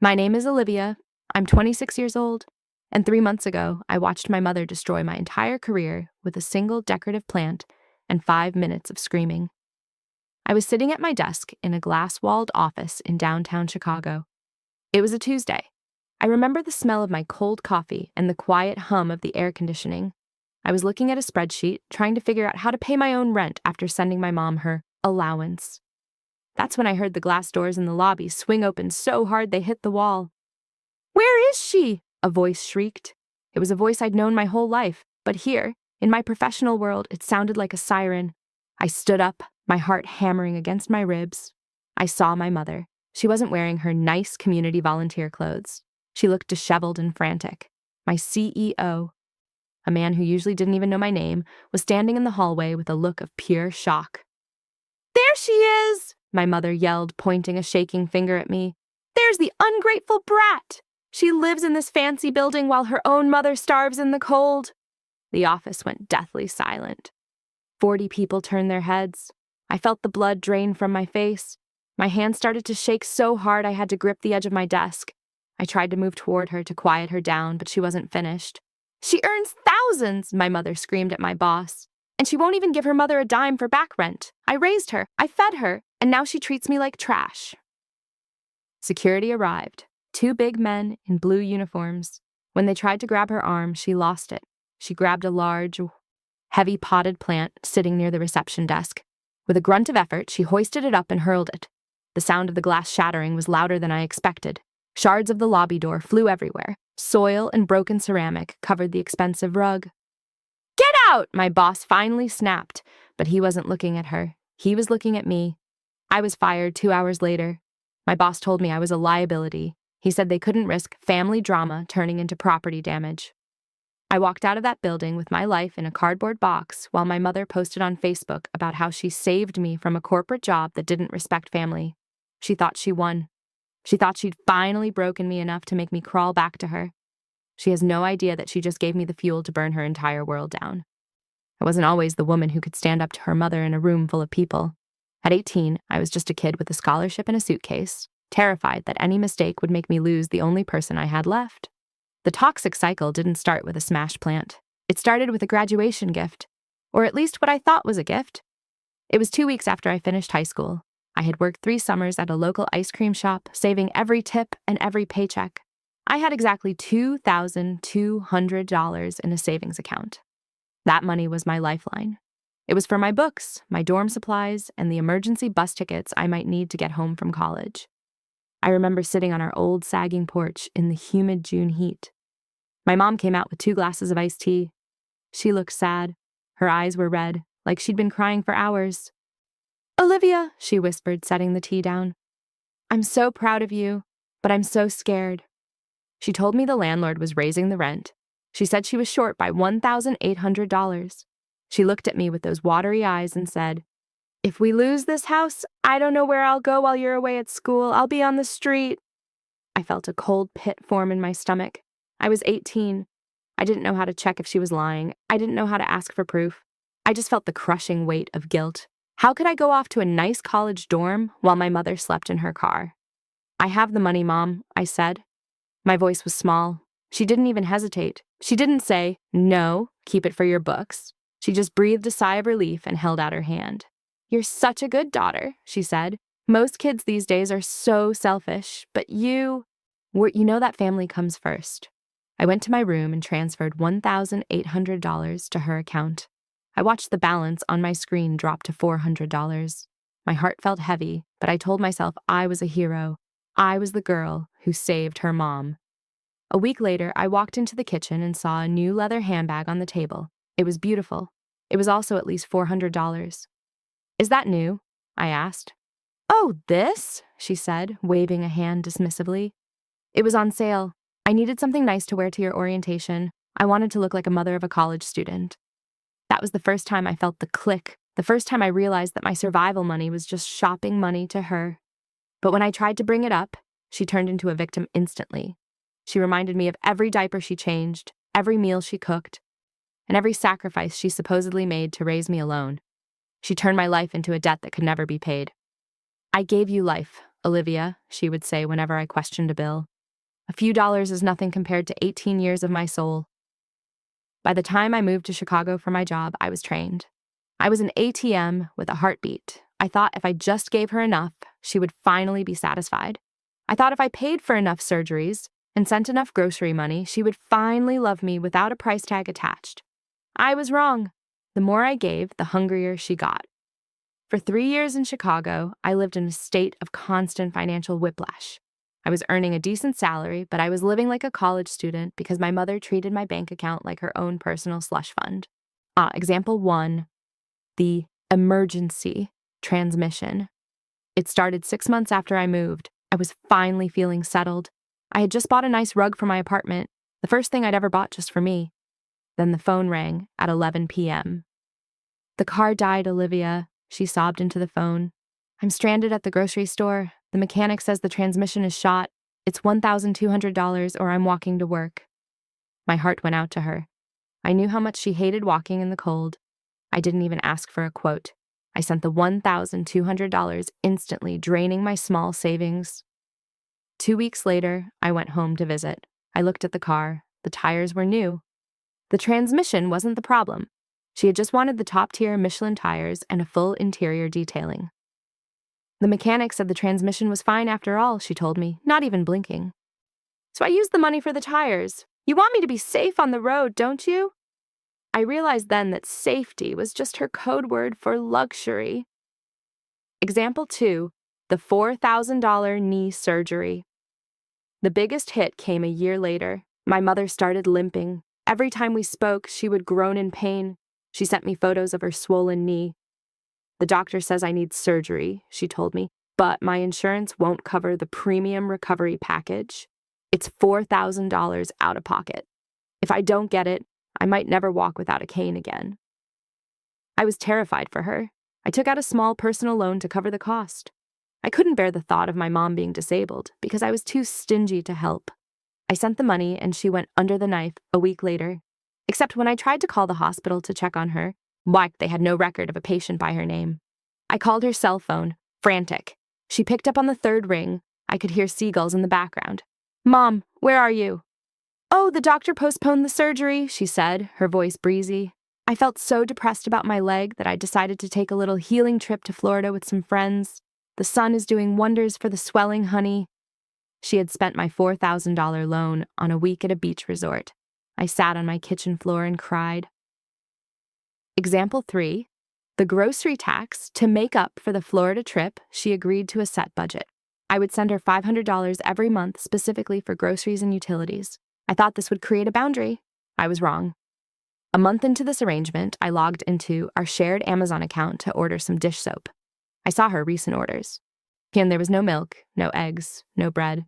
My name is Olivia. I'm 26 years old, and 3 months ago, I watched my mother destroy my entire career with a single decorative plant and 5 minutes of screaming. I was sitting at my desk in a glass-walled office in downtown Chicago. It was a Tuesday. I remember the smell of my cold coffee and the quiet hum of the air conditioning. I was looking at a spreadsheet, trying to figure out how to pay my own rent after sending my mom her allowance. That's when I heard the glass doors in the lobby swing open so hard they hit the wall. "Where is she?" a voice shrieked. It was a voice I'd known my whole life, but here, in my professional world, it sounded like a siren. I stood up, my heart hammering against my ribs. I saw my mother. She wasn't wearing her nice community volunteer clothes. She looked disheveled and frantic. My CEO, a man who usually didn't even know my name, was standing in the hallway with a look of pure shock. "There she is!" my mother yelled, pointing a shaking finger at me. "There's the ungrateful brat! She lives in this fancy building while her own mother starves in the cold." The office went deathly silent. 40 people turned their heads. I felt the blood drain from my face. My hand started to shake so hard I had to grip the edge of my desk. I tried to move toward her to quiet her down, but she wasn't finished. "She earns thousands!" my mother screamed at my boss. "And she won't even give her mother a dime for back rent. I raised her, I fed her, and now she treats me like trash." Security arrived. 2 big men in blue uniforms. When they tried to grab her arm, she lost it. She grabbed a large, heavy potted plant sitting near the reception desk. With a grunt of effort, she hoisted it up and hurled it. The sound of the glass shattering was louder than I expected. Shards of the lobby door flew everywhere. Soil and broken ceramic covered the expensive rug. "Get out!" my boss finally snapped, but he wasn't looking at her. He was looking at me. I was fired 2 hours later. My boss told me I was a liability. He said they couldn't risk family drama turning into property damage. I walked out of that building with my life in a cardboard box while my mother posted on Facebook about how she saved me from a corporate job that didn't respect family. She thought she won. She thought she'd finally broken me enough to make me crawl back to her. She has no idea that she just gave me the fuel to burn her entire world down. I wasn't always the woman who could stand up to her mother in a room full of people. At 18, I was just a kid with a scholarship and a suitcase, terrified that any mistake would make me lose the only person I had left. The toxic cycle didn't start with a smashed plant. It started with a graduation gift, or at least what I thought was a gift. It was 2 weeks after I finished high school. I had worked 3 summers at a local ice cream shop, saving every tip and every paycheck. I had exactly $2,200 in a savings account. That money was my lifeline. It was for my books, my dorm supplies, and the emergency bus tickets I might need to get home from college. I remember sitting on our old sagging porch in the humid June heat. My mom came out with 2 glasses of iced tea. She looked sad. Her eyes were red, like she'd been crying for hours. "Olivia," she whispered, setting the tea down. "I'm so proud of you, but I'm so scared." She told me the landlord was raising the rent. She said she was short by $1,800. She looked at me with those watery eyes and said, "If we lose this house, I don't know where I'll go while you're away at school. I'll be on the street." I felt a cold pit form in my stomach. I was 18. I didn't know how to check if she was lying. I didn't know how to ask for proof. I just felt the crushing weight of guilt. How could I go off to a nice college dorm while my mother slept in her car? "I have the money, Mom," I said. My voice was small. She didn't even hesitate. She didn't say, "No, keep it for your books." She just breathed a sigh of relief and held out her hand. "You're such a good daughter," she said. "Most kids these days are so selfish, but you know that family comes first." I went to my room and transferred $1,800 to her account. I watched the balance on my screen drop to $400. My heart felt heavy, but I told myself I was a hero. I was the girl who saved her mom. A week later, I walked into the kitchen and saw a new leather handbag on the table. It was beautiful. It was also at least $400. "Is that new?" I asked. "Oh, this?" she said, waving a hand dismissively. "It was on sale. I needed something nice to wear to your orientation. I wanted to look like a mother of a college student." That was the first time I felt the click, the first time I realized that my survival money was just shopping money to her. But when I tried to bring it up, she turned into a victim instantly. She reminded me of every diaper she changed, every meal she cooked, and every sacrifice she supposedly made to raise me alone. She turned my life into a debt that could never be paid. "I gave you life," Olivia, she would say whenever I questioned a bill. A few dollars is nothing compared to 18 years of my soul. By the time I moved to Chicago for my job, I was trained. I was an ATM with a heartbeat. I thought if I just gave her enough, she would finally be satisfied. I thought if I paid for enough surgeries and sent enough grocery money, she would finally love me without a price tag attached. I was wrong. The more I gave, the hungrier she got. For 3 years in Chicago, I lived in a state of constant financial whiplash. I was earning a decent salary, but I was living like a college student because my mother treated my bank account like her own personal slush fund. Example 1, the emergency transmission. It started 6 months after I moved. I was finally feeling settled. I had just bought a nice rug for my apartment, the first thing I'd ever bought just for me. Then the phone rang at 11 p.m. "The car died, Olivia," she sobbed into the phone. "I'm stranded at the grocery store. The mechanic says the transmission is shot. It's $1,200 or I'm walking to work." My heart went out to her. I knew how much she hated walking in the cold. I didn't even ask for a quote. I sent the $1,200 instantly, draining my small savings. 2 weeks later, I went home to visit. I looked at the car. The tires were new. The transmission wasn't the problem. She had just wanted the top-tier Michelin tires and a full interior detailing. The mechanic said the transmission was fine after all, she told me, not even blinking. So I used the money for the tires. You want me to be safe on the road, don't you? I realized then that safety was just her code word for luxury. Example 2, the $4,000 knee surgery. The biggest hit came a year later. My mother started limping. Every time we spoke, she would groan in pain. She sent me photos of her swollen knee. "The doctor says I need surgery," she told me, "but my insurance won't cover the premium recovery package. It's $4,000 out of pocket. If I don't get it, I might never walk without a cane again." I was terrified for her. I took out a small personal loan to cover the cost. I couldn't bear the thought of my mom being disabled because I was too stingy to help. I sent the money and she went under the knife a week later. Except when I tried to call the hospital to check on her, they had no record of a patient by her name. I called her cell phone, frantic. She picked up on the third ring. I could hear seagulls in the background. "Mom, where are you?" "Oh, the doctor postponed the surgery," she said, her voice breezy. I felt so depressed about my leg that I decided to take a little healing trip to Florida with some friends. The sun is doing wonders for the swelling, honey. She had spent my $4,000 loan on a week at a beach resort. I sat on my kitchen floor and cried. Example 3, the grocery tax. To make up for the Florida trip, she agreed to a set budget. I would send her $500 every month specifically for groceries and utilities. I thought this would create a boundary. I was wrong. A month into this arrangement, I logged into our shared Amazon account to order some dish soap. I saw her recent orders. And there was no milk, no eggs, no bread.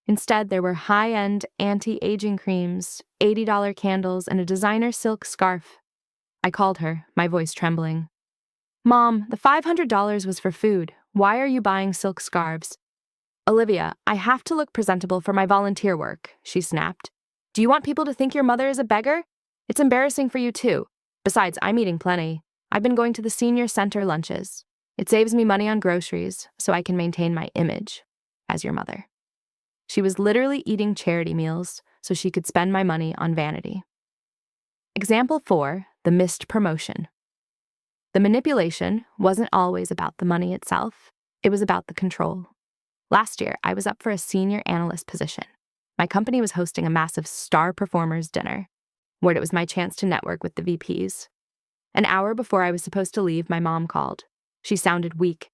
Instead, there were high-end anti-aging creams, $80 candles, and a designer silk scarf. I called her, my voice trembling. "Mom, the $500 was for food. Why are you buying silk scarves?" "Olivia, I have to look presentable for my volunteer work," she snapped. "Do you want people to think your mother is a beggar? It's embarrassing for you too. Besides, I'm eating plenty. I've been going to the senior center lunches. It saves me money on groceries, so I can maintain my image as your mother." She was literally eating charity meals so she could spend my money on vanity. Example 4, the missed promotion. The manipulation wasn't always about the money itself. It was about the control. Last year, I was up for a senior analyst position. My company was hosting a massive star performers dinner, where it was my chance to network with the VPs. An hour before I was supposed to leave, my mom called. She sounded weak.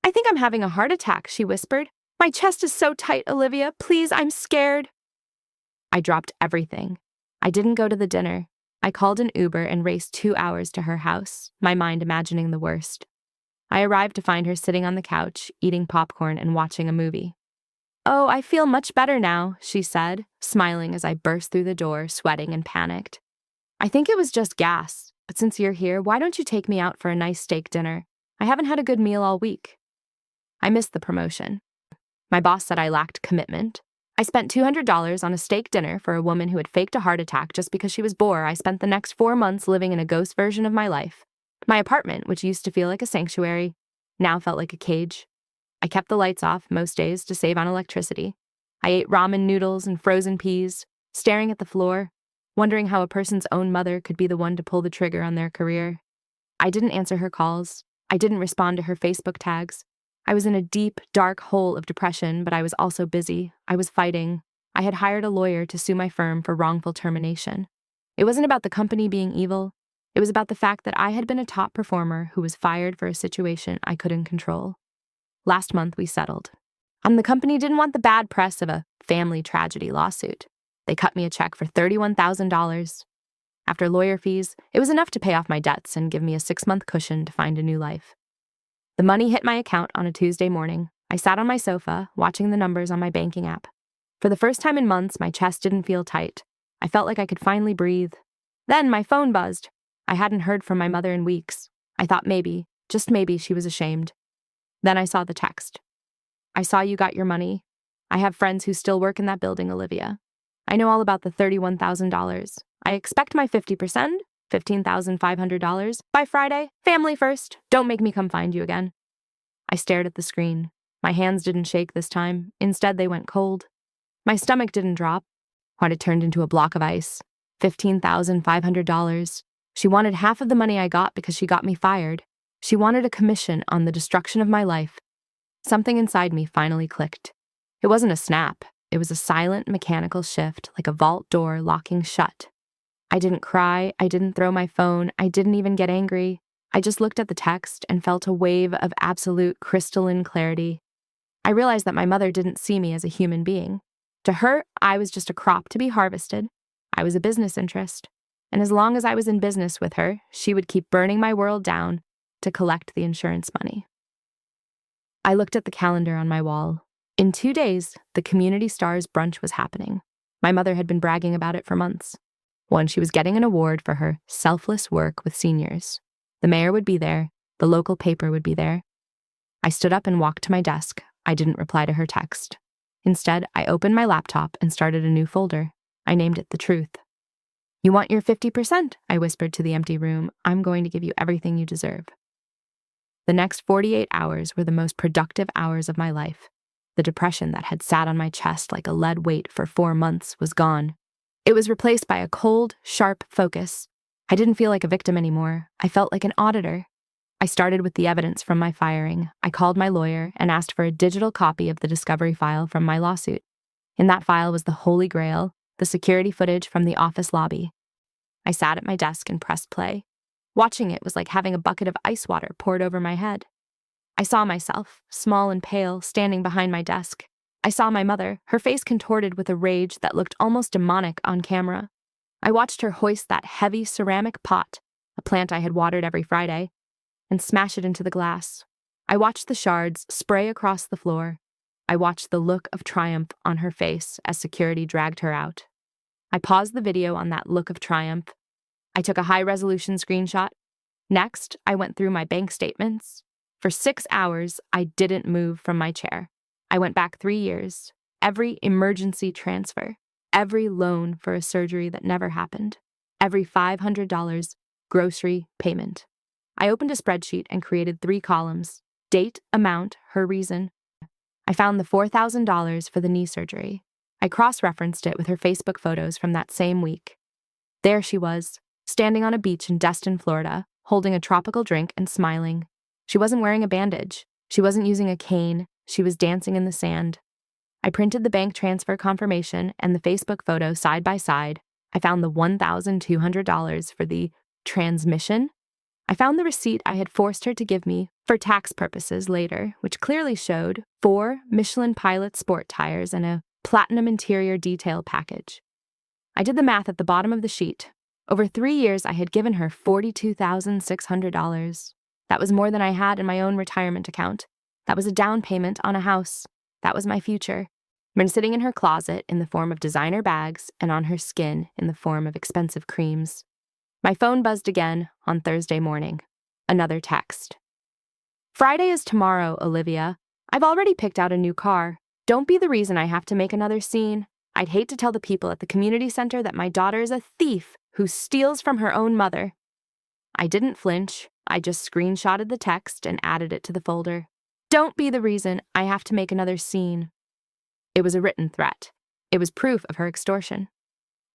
"I think I'm having a heart attack," she whispered. "My chest is so tight, Olivia. Please, I'm scared." I dropped everything. I didn't go to the dinner. I called an Uber and raced 2 hours to her house, my mind imagining the worst. I arrived to find her sitting on the couch, eating popcorn and watching a movie. "Oh, I feel much better now," she said, smiling as I burst through the door, sweating and panicked. "I think it was just gas, but since you're here, why don't you take me out for a nice steak dinner? I haven't had a good meal all week." I missed the promotion. My boss said I lacked commitment. I spent $200 on a steak dinner for a woman who had faked a heart attack just because she was bored. I spent the next 4 months living in a ghost version of my life. My apartment, which used to feel like a sanctuary, now felt like a cage. I kept the lights off most days to save on electricity. I ate ramen noodles and frozen peas, staring at the floor, wondering how a person's own mother could be the one to pull the trigger on their career. I didn't answer her calls. I didn't respond to her Facebook tags. I was in a deep, dark hole of depression, but I was also busy. I was fighting. I had hired a lawyer to sue my firm for wrongful termination. It wasn't about the company being evil. It was about the fact that I had been a top performer who was fired for a situation I couldn't control. Last month, we settled. And the company didn't want the bad press of a family tragedy lawsuit. They cut me a check for $31,000. After lawyer fees, it was enough to pay off my debts and give me a 6-month cushion to find a new life. The money hit my account on a Tuesday morning. I sat on my sofa, watching the numbers on my banking app. For the first time in months, my chest didn't feel tight. I felt like I could finally breathe. Then my phone buzzed. I hadn't heard from my mother in weeks. I thought maybe, just maybe, she was ashamed. Then I saw the text. I saw you got your money. I have friends who still work in that building, Olivia. I know all about the $31,000. I expect my 50%, $15,500, by Friday. Family first. Don't make me come find you again. I stared at the screen. My hands didn't shake this time. Instead, they went cold. My stomach didn't drop. What had turned into a block of ice. $15,500. She wanted half of the money I got because she got me fired. She wanted a commission on the destruction of my life. Something inside me finally clicked. It wasn't a snap. It was a silent, mechanical shift, like a vault door locking shut. I didn't cry. I didn't throw my phone. I didn't even get angry. I just looked at the text and felt a wave of absolute crystalline clarity. I realized that my mother didn't see me as a human being. To her, I was just a crop to be harvested. I was a business interest. And as long as I was in business with her, she would keep burning my world down to collect the insurance money. I looked at the calendar on my wall. In 2 days, the Community Stars brunch was happening. My mother had been bragging about it for months. One, she was getting an award for her selfless work with seniors. The mayor would be there. The local paper would be there. I stood up and walked to my desk. I didn't reply to her text. Instead, I opened my laptop and started a new folder. I named it The Truth. You want your 50%? I whispered to the empty room. I'm going to give you everything you deserve. The next 48 hours were the most productive hours of my life. The depression that had sat on my chest like a lead weight for 4 months was gone. It was replaced by a cold, sharp focus. I didn't feel like a victim anymore. I felt like an auditor. I started with the evidence from my firing. I called my lawyer and asked for a digital copy of the discovery file from my lawsuit. In that file was the Holy Grail, the security footage from the office lobby. I sat at my desk and pressed play. Watching it was like having a bucket of ice water poured over my head. I saw myself, small and pale, standing behind my desk. I saw my mother, her face contorted with a rage that looked almost demonic on camera. I watched her hoist that heavy ceramic pot, a plant I had watered every Friday, and smash it into the glass. I watched the shards spray across the floor. I watched the look of triumph on her face as security dragged her out. I paused the video on that look of triumph. I took a high-resolution screenshot. Next, I went through my bank statements. For 6 hours, I didn't move from my chair. I went back 3 years. Every emergency transfer. Every loan for a surgery that never happened. Every $500 grocery payment. I opened a spreadsheet and created 3 columns. Date, amount, her reason. I found the $4,000 for the knee surgery. I cross-referenced it with her Facebook photos from that same week. There she was, standing on a beach in Destin, Florida, holding a tropical drink and smiling. She wasn't wearing a bandage. She wasn't using a cane. She was dancing in the sand. I printed the bank transfer confirmation and the Facebook photo side by side. I found the $1,200 for the transmission. I found the receipt I had forced her to give me for tax purposes later, which clearly showed 4 Michelin Pilot sport tires and a platinum interior detail package. I did the math at the bottom of the sheet. Over 3 years, I had given her $42,600. That was more than I had in my own retirement account. That was a down payment on a house. That was my future. Been sitting in her closet in the form of designer bags and on her skin in the form of expensive creams. My phone buzzed again on Thursday morning. Another text. Friday is tomorrow, Olivia. I've already picked out a new car. Don't be the reason I have to make another scene. I'd hate to tell the people at the community center that my daughter is a thief who steals from her own mother. I didn't flinch. I just screenshotted the text and added it to the folder. Don't be the reason I have to make another scene. It was a written threat. It was proof of her extortion.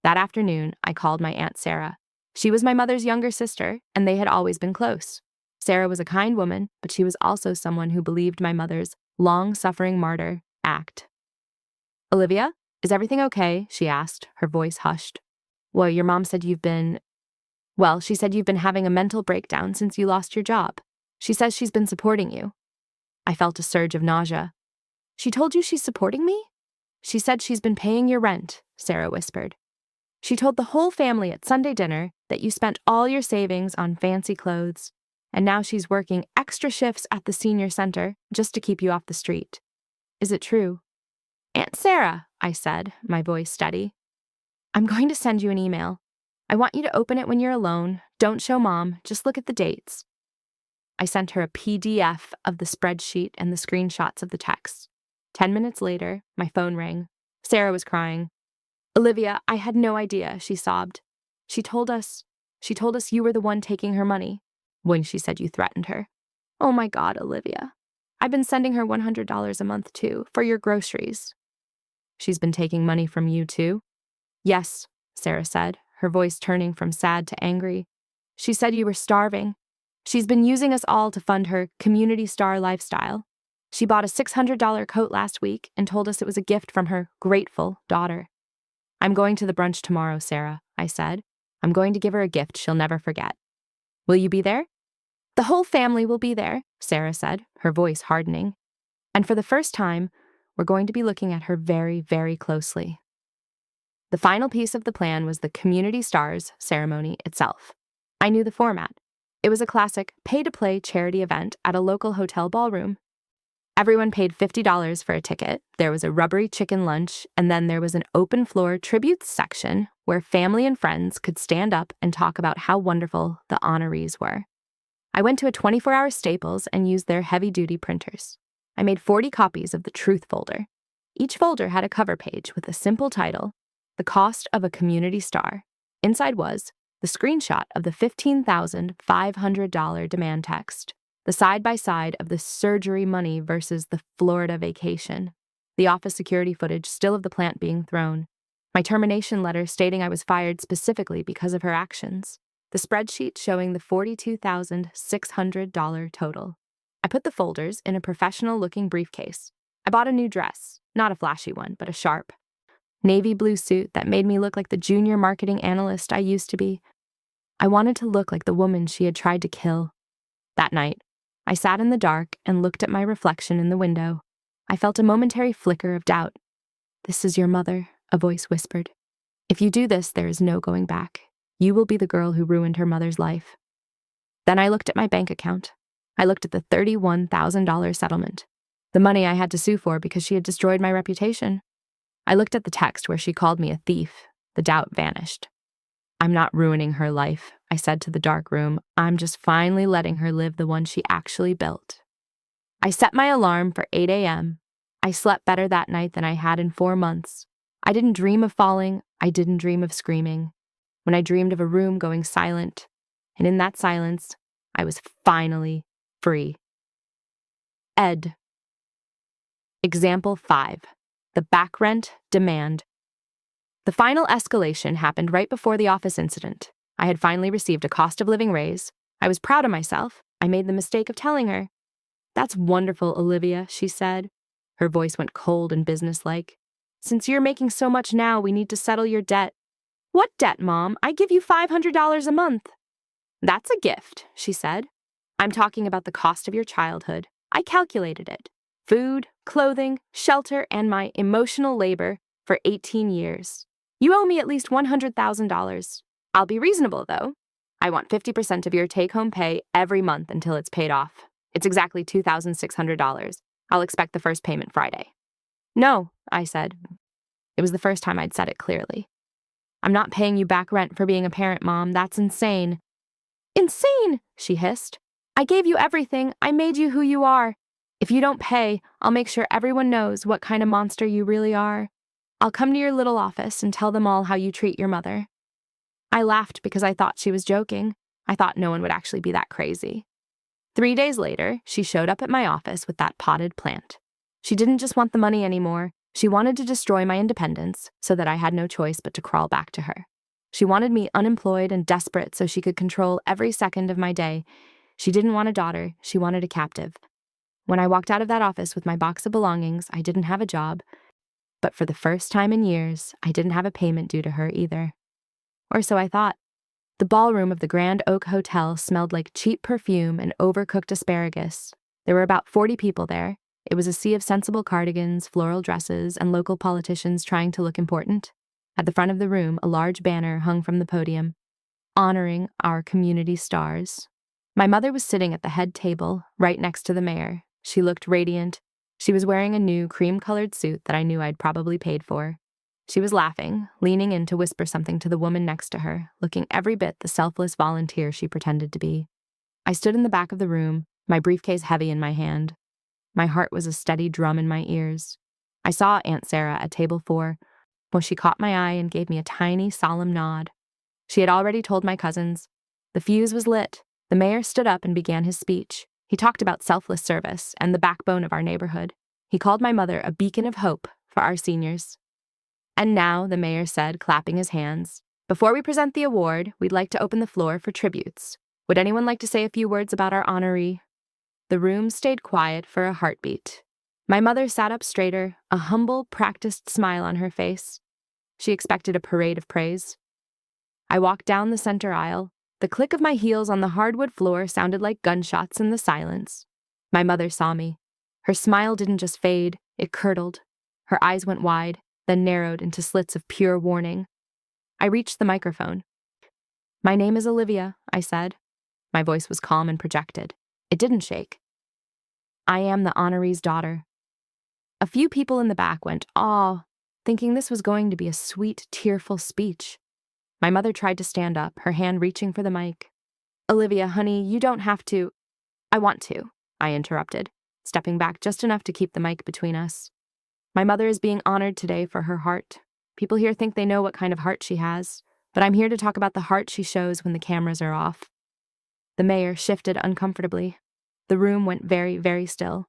That afternoon, I called my Aunt Sarah. She was my mother's younger sister, and they had always been close. Sarah was a kind woman, but she was also someone who believed my mother's long-suffering martyr act. "Olivia, is everything okay?" she asked, her voice hushed. "Well, your mom said she said you've been having a mental breakdown since you lost your job. She says she's been supporting you." I felt a surge of nausea. "She told you she's supporting me?" "She said she's been paying your rent," Sarah whispered. "She told the whole family at Sunday dinner that you spent all your savings on fancy clothes, and now she's working extra shifts at the senior center just to keep you off the street. Is it true?" "Aunt Sarah," I said, my voice steady, "I'm going to send you an email. I want you to open it when you're alone. Don't show Mom, just look at the dates." I sent her a PDF of the spreadsheet and the screenshots of the texts. 10 minutes later, my phone rang. Sarah was crying. "Olivia, I had no idea," she sobbed. She told us you were the one taking her money when she said you threatened her." "Oh my God, Olivia. I've been sending her $100 a month too, for your groceries." "She's been taking money from you too?" "Yes," Sarah said, her voice turning from sad to angry. "She said you were starving. She's been using us all to fund her community star lifestyle. She bought a $600 coat last week and told us it was a gift from her grateful daughter." "I'm going to the brunch tomorrow, Sarah," I said. "I'm going to give her a gift she'll never forget." "Will you be there?" "The whole family will be there," Sarah said, her voice hardening. "And for the first time, we're going to be looking at her very, very closely." The final piece of the plan was the Community Stars ceremony itself. I knew the format. It was a classic pay-to-play charity event at a local hotel ballroom. Everyone paid $50 for a ticket, there was a rubbery chicken lunch, and then there was an open-floor tributes section where family and friends could stand up and talk about how wonderful the honorees were. I went to a 24-hour Staples and used their heavy-duty printers. I made 40 copies of the Truth folder. Each folder had a cover page with a simple title, "The Cost of a Community Star." Inside was the screenshot of the $15,500 demand text, the side-by-side of the surgery money versus the Florida vacation, the office security footage still of the plant being thrown, my termination letter stating I was fired specifically because of her actions, the spreadsheet showing the $42,600 total. I put the folders in a professional-looking briefcase. I bought a new dress, not a flashy one, but a sharp, navy blue suit that made me look like the junior marketing analyst I used to be. I wanted to look like the woman she had tried to kill. That night, I sat in the dark and looked at my reflection in the window. I felt a momentary flicker of doubt. "This is your mother," a voice whispered. "If you do this, there is no going back. You will be the girl who ruined her mother's life." Then I looked at my bank account. I looked at the $31,000 settlement, the money I had to sue for because she had destroyed my reputation. I looked at the text where she called me a thief. The doubt vanished. "I'm not ruining her life," I said to the dark room. "I'm just finally letting her live the one she actually built." I set my alarm for 8 a.m. I slept better that night than I had in 4 months. I didn't dream of falling. I didn't dream of screaming. When I dreamed of a room going silent, and in that silence, I was finally free. Ed. Example 5. The back rent demand. The final escalation happened right before the office incident. I had finally received a cost of living raise. I was proud of myself. I made the mistake of telling her. "That's wonderful, Olivia," she said. Her voice went cold and businesslike. "Since you're making so much now, we need to settle your debt." "What debt, Mom? I give you $500 a month." "That's a gift," she said. "I'm talking about the cost of your childhood. I calculated it. Food, clothing, shelter, and my emotional labor for 18 years. You owe me at least $100,000. I'll be reasonable, though. I want 50% of your take-home pay every month until it's paid off. It's exactly $2,600. I'll expect the first payment Friday." "No," I said. It was the first time I'd said it clearly. "I'm not paying you back rent for being a parent, Mom. That's insane." "Insane," she hissed. "I gave you everything. I made you who you are. If you don't pay, I'll make sure everyone knows what kind of monster you really are. I'll come to your little office and tell them all how you treat your mother." I laughed because I thought she was joking. I thought no one would actually be that crazy. 3 days later, she showed up at my office with that potted plant. She didn't just want the money anymore. She wanted to destroy my independence so that I had no choice but to crawl back to her. She wanted me unemployed and desperate so she could control every second of my day. She didn't want a daughter. She wanted a captive. When I walked out of that office with my box of belongings, I didn't have a job. But for the first time in years, I didn't have a payment due to her either. Or so I thought. The ballroom of the Grand Oak Hotel smelled like cheap perfume and overcooked asparagus. There were about 40 people there. It was a sea of sensible cardigans, floral dresses, and local politicians trying to look important. At the front of the room, a large banner hung from the podium, honoring our community stars. My mother was sitting at the head table, right next to the mayor. She looked radiant. She was wearing a new cream-colored suit that I knew I'd probably paid for. She was laughing, leaning in to whisper something to the woman next to her, looking every bit the selfless volunteer she pretended to be. I stood in the back of the room, my briefcase heavy in my hand. My heart was a steady drum in my ears. I saw Aunt Sarah at table 4. Well, she caught my eye and gave me a tiny, solemn nod. She had already told my cousins. The fuse was lit. The mayor stood up and began his speech. He talked about selfless service and the backbone of our neighborhood. He called my mother a beacon of hope for our seniors. And now, the mayor said, clapping his hands, before we present the award, we'd like to open the floor for tributes. Would anyone like to say a few words about our honoree? The room stayed quiet for a heartbeat. My mother sat up straighter, a humble, practiced smile on her face. She expected a parade of praise. I walked down the center aisle. The click of my heels on the hardwood floor sounded like gunshots in the silence. My mother saw me. Her smile didn't just fade, it curdled. Her eyes went wide, then narrowed into slits of pure warning. I reached the microphone. My name is Olivia, I said. My voice was calm and projected. It didn't shake. I am the honoree's daughter. A few people in the back went, "Aw," thinking this was going to be a sweet, tearful speech. My mother tried to stand up, her hand reaching for the mic. "Olivia, honey, you don't have to." "I want to," I interrupted, stepping back just enough to keep the mic between us. My mother is being honored today for her heart. People here think they know what kind of heart she has, but I'm here to talk about the heart she shows when the cameras are off. The mayor shifted uncomfortably. The room went very, very still.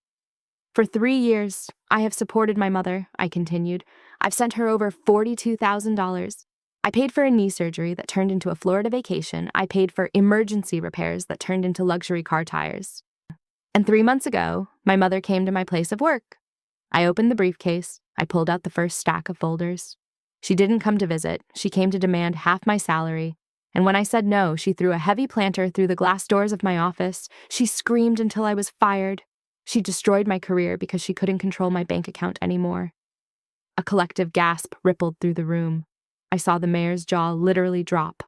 For 3 years, I have supported my mother, I continued. I've sent her over $42,000. I paid for a knee surgery that turned into a Florida vacation. I paid for emergency repairs that turned into luxury car tires. And 3 months ago, my mother came to my place of work. I opened the briefcase. I pulled out the first stack of folders. She didn't come to visit. She came to demand half my salary. And when I said no, she threw a heavy planter through the glass doors of my office. She screamed until I was fired. She destroyed my career because she couldn't control my bank account anymore. A collective gasp rippled through the room. I saw the mayor's jaw literally drop.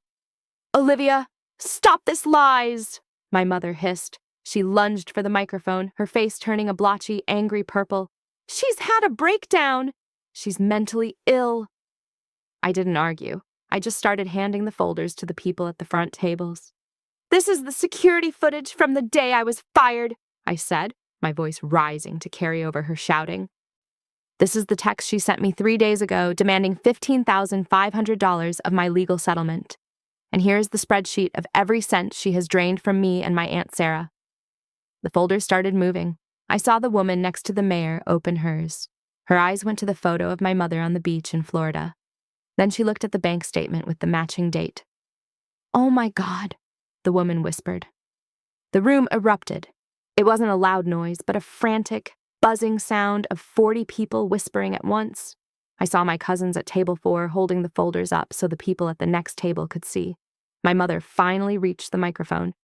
"Olivia, stop this lies!" my mother hissed. She lunged for the microphone, her face turning a blotchy, angry purple. "She's had a breakdown. She's mentally ill." I didn't argue. I just started handing the folders to the people at the front tables. "This is the security footage from the day I was fired," I said, my voice rising to carry over her shouting. "This is the text she sent me 3 days ago demanding $15,500 of my legal settlement. And here is the spreadsheet of every cent she has drained from me and my Aunt Sarah." The folders started moving. I saw the woman next to the mayor open hers. Her eyes went to the photo of my mother on the beach in Florida. Then she looked at the bank statement with the matching date. "Oh my God," the woman whispered. The room erupted. It wasn't a loud noise, but a frantic, buzzing sound of 40 people whispering at once. I saw my cousins at table 4 holding the folders up so the people at the next table could see. My mother finally reached the microphone.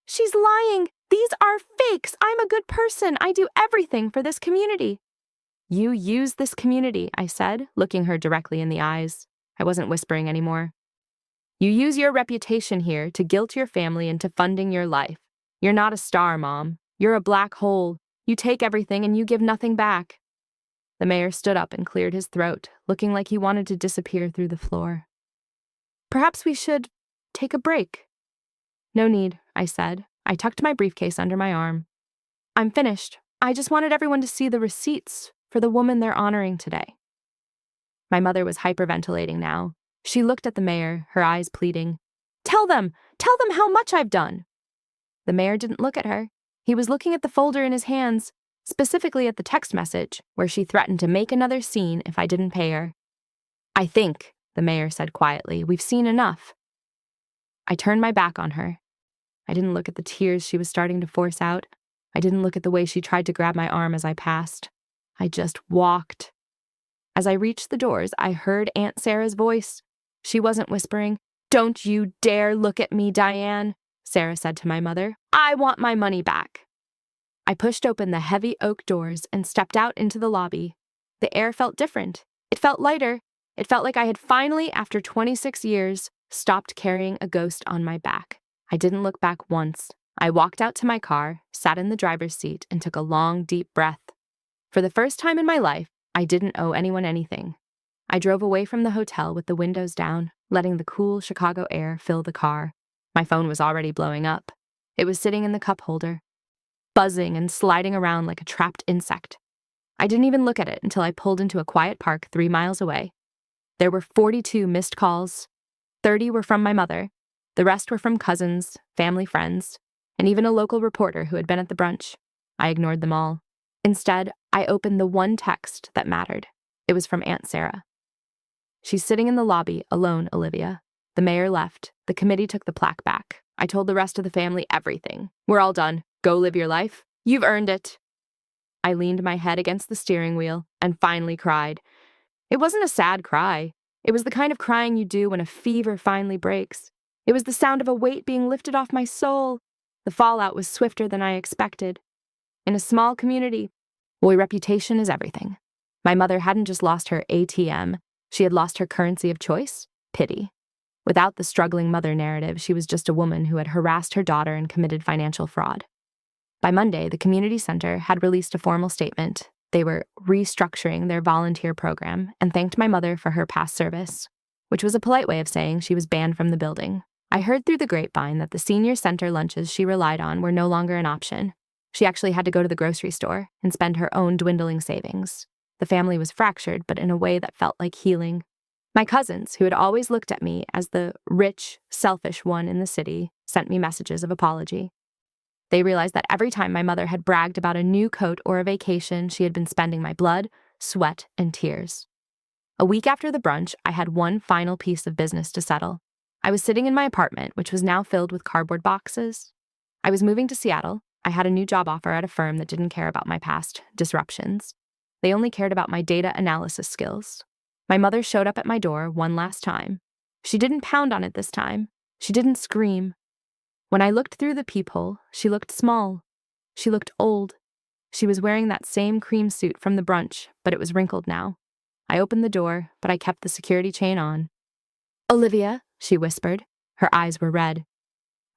"She's lying! These are fakes! I'm a good person! I do everything for this community!" "You use this community," I said, looking her directly in the eyes. I wasn't whispering anymore. "You use your reputation here to guilt your family into funding your life. You're not a star, Mom. You're a black hole. You take everything and you give nothing back." The mayor stood up and cleared his throat, looking like he wanted to disappear through the floor. "Perhaps we should take a break." "No need," I said. I tucked my briefcase under my arm. "I'm finished. I just wanted everyone to see the receipts for the woman they're honoring today." My mother was hyperventilating now. She looked at the mayor, her eyes pleading. Tell them how much I've done." The mayor didn't look at her. He was looking at the folder in his hands, specifically at the text message where she threatened to make another scene if I didn't pay her. "I think," the mayor said quietly, "we've seen enough." I turned my back on her. I didn't look at the tears she was starting to force out. I didn't look at the way she tried to grab my arm as I passed. I just walked. As I reached the doors, I heard Aunt Sarah's voice. She wasn't whispering, "Don't you dare look at me, Diane," Sarah said to my mother. "I want my money back." I pushed open the heavy oak doors and stepped out into the lobby. The air felt different. It felt lighter. It felt like I had finally, after 26 years, stopped carrying a ghost on my back. I didn't look back once. I walked out to my car, sat in the driver's seat, and took a long, deep breath. For the first time in my life, I didn't owe anyone anything. I drove away from the hotel with the windows down, letting the cool Chicago air fill the car. My phone was already blowing up. It was sitting in the cup holder, buzzing and sliding around like a trapped insect. I didn't even look at it until I pulled into a quiet park 3 miles away. There were 42 missed calls. 30 were from my mother. The rest were from cousins, family friends, and even a local reporter who had been at the brunch. I ignored them all. Instead, I opened the one text that mattered. It was from Aunt Sarah. "She's sitting in the lobby, alone, Olivia. The mayor left. The committee took the plaque back. I told the rest of the family everything. We're all done. Go live your life. You've earned it." I leaned my head against the steering wheel and finally cried. It wasn't a sad cry. It was the kind of crying you do when a fever finally breaks. It was the sound of a weight being lifted off my soul. The fallout was swifter than I expected. In a small community, boy, reputation is everything. My mother hadn't just lost her ATM. She had lost her currency of choice, pity. Without the struggling mother narrative, she was just a woman who had harassed her daughter and committed financial fraud. By Monday, the community center had released a formal statement. They were restructuring their volunteer program and thanked my mother for her past service, which was a polite way of saying she was banned from the building. I heard through the grapevine that the senior center lunches she relied on were no longer an option. She actually had to go to the grocery store and spend her own dwindling savings. The family was fractured, but in a way that felt like healing. My cousins, who had always looked at me as the rich, selfish one in the city, sent me messages of apology. They realized that every time my mother had bragged about a new coat or a vacation, she had been spending my blood, sweat, and tears. A week after the brunch, I had one final piece of business to settle. I was sitting in my apartment, which was now filled with cardboard boxes. I was moving to Seattle. I had a new job offer at a firm that didn't care about my past disruptions. They only cared about my data analysis skills. My mother showed up at my door one last time. She didn't pound on it this time. She didn't scream. When I looked through the peephole, she looked small. She looked old. She was wearing that same cream suit from the brunch, but it was wrinkled now. I opened the door, but I kept the security chain on. "Olivia," she whispered. Her eyes were red.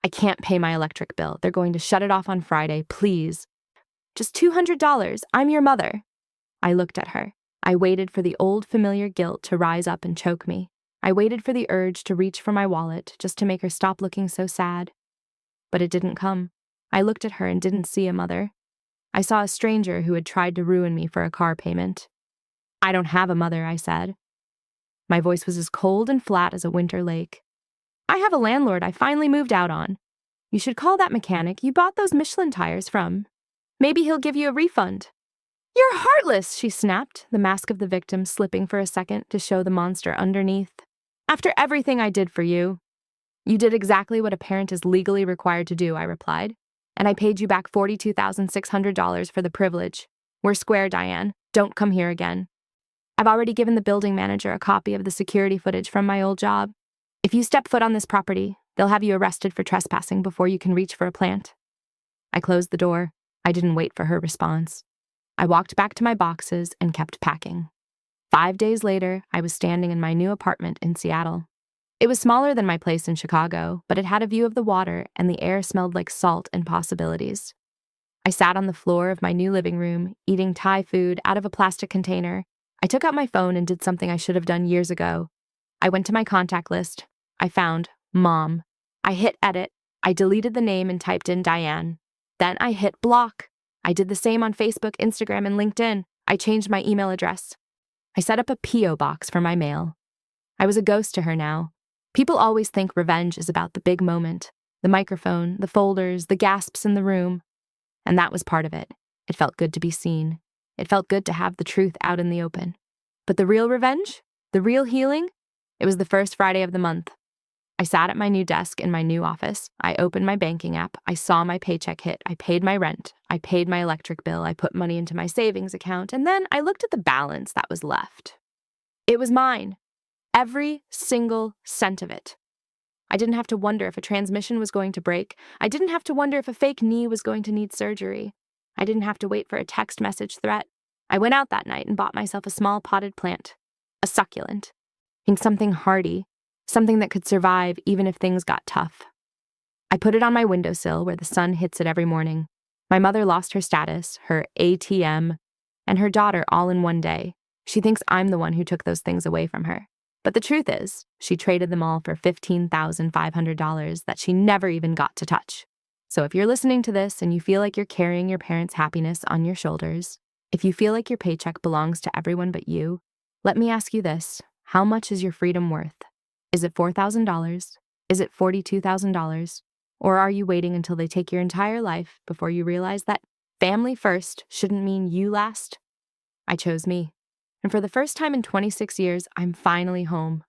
"I can't pay my electric bill. They're going to shut it off on Friday. Please. Just $200. I'm your mother." I looked at her. I waited for the old familiar guilt to rise up and choke me. I waited for the urge to reach for my wallet just to make her stop looking so sad. But it didn't come. I looked at her and didn't see a mother. I saw a stranger who had tried to ruin me for a car payment. "I don't have a mother," I said. My voice was as cold and flat as a winter lake. "I have a landlord I finally moved out on. You should call that mechanic you bought those Michelin tires from. Maybe he'll give you a refund." "You're heartless," she snapped, the mask of the victim slipping for a second to show the monster underneath. "After everything I did for you." "You did exactly what a parent is legally required to do," I replied. "And I paid you back $42,600 for the privilege. We're square, Diane. Don't come here again. I've already given the building manager a copy of the security footage from my old job. If you step foot on this property, they'll have you arrested for trespassing before you can reach for a plant." I closed the door. I didn't wait for her response. I walked back to my boxes and kept packing. 5 days later, I was standing in my new apartment in Seattle. It was smaller than my place in Chicago, but it had a view of the water and the air smelled like salt and possibilities. I sat on the floor of my new living room, eating Thai food out of a plastic container. I took out my phone and did something I should have done years ago. I went to my contact list. I found Mom. I hit edit. I deleted the name and typed in Diane. Then I hit block. I did the same on Facebook, Instagram, and LinkedIn. I changed my email address. I set up a P.O. box for my mail. I was a ghost to her now. People always think revenge is about the big moment, the microphone, the folders, the gasps in the room. And that was part of it. It felt good to be seen. It felt good to have the truth out in the open. But the real revenge? The real healing? It was the first Friday of the month. I sat at my new desk in my new office. I opened my banking app. I saw my paycheck hit. I paid my rent. I paid my electric bill. I put money into my savings account. And then I looked at the balance that was left. It was mine. Every single cent of it. I didn't have to wonder if a transmission was going to break. I didn't have to wonder if a fake knee was going to need surgery. I didn't have to wait for a text message threat. I went out that night and bought myself a small potted plant, a succulent, in something hardy, something that could survive even if things got tough. I put it on my windowsill where the sun hits it every morning. My mother lost her status, her ATM, and her daughter all in one day. She thinks I'm the one who took those things away from her. But the truth is, she traded them all for $15,500 that she never even got to touch. So if you're listening to this and you feel like you're carrying your parents' happiness on your shoulders, if you feel like your paycheck belongs to everyone but you, let me ask you this. How much is your freedom worth? Is it $4,000? Is it $42,000? Or are you waiting until they take your entire life before you realize that family first shouldn't mean you last? I chose me. And for the first time in 26 years, I'm finally home.